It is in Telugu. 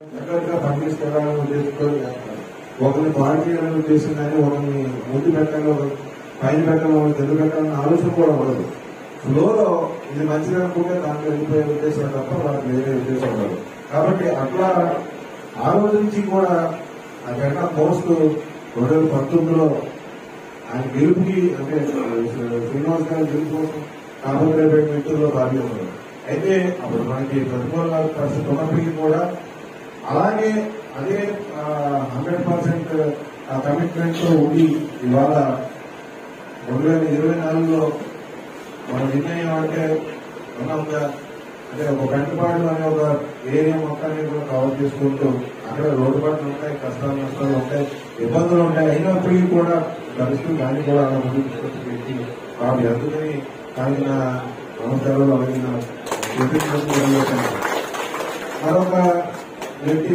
చక్కగా పనిచేసుకోవాలని ఉద్దేశంతో ఒకరిని పార్టీలను ఉద్దేశం కానీ ఒకరిని ముందు పెట్టాలి పైన పెట్టాలి తెలుగు పెట్టాలన్న ఆలోచన కూడా ఉండదు. ఫ్లోలో ఇది మంచిగా అనుకుంటే దాంట్లో వెళ్ళిపోయే ఉద్దేశం తప్ప వాళ్ళకి వేరే ఉద్దేశం ఉండదు. కాబట్టి అట్లా ఆ రోజు నుంచి కూడా ఆ పెట్ట పోస్ట్ 2019లో ఆయన గెలుపుకి అంటే శ్రీనివాస్ గారి గెలుపు కోసం కాంగ్రెస్ మిత్రుల్లో భారీ ఉన్నారు. అయితే అప్పుడు మనకి ప్రతికూల పరిస్థితి ఉన్నప్పటికీ కూడా అలాగే అదే 100% కమిట్మెంట్ తో ఉండి ఇవాళ 2024లో మన నిర్ణయం అంటే అంటే ఒక గంటపాడు అనే ఒక ఏరియా మొత్తాన్ని కూడా కవర్ చేసుకుంటూ అక్కడ రోడ్డు పనులు ఉంటాయి, కష్టాలు నష్టాలు ఉంటాయి, ఇబ్బందులు ఉంటాయి. అయినప్పటికీ కూడా పరిస్థితులు దాన్ని కూడా అలా ముందుకు తీసుకొచ్చి వాళ్ళు ఎందుకని ఆయన నమస్కారాలు అలాగే మరొక వ్యక్తి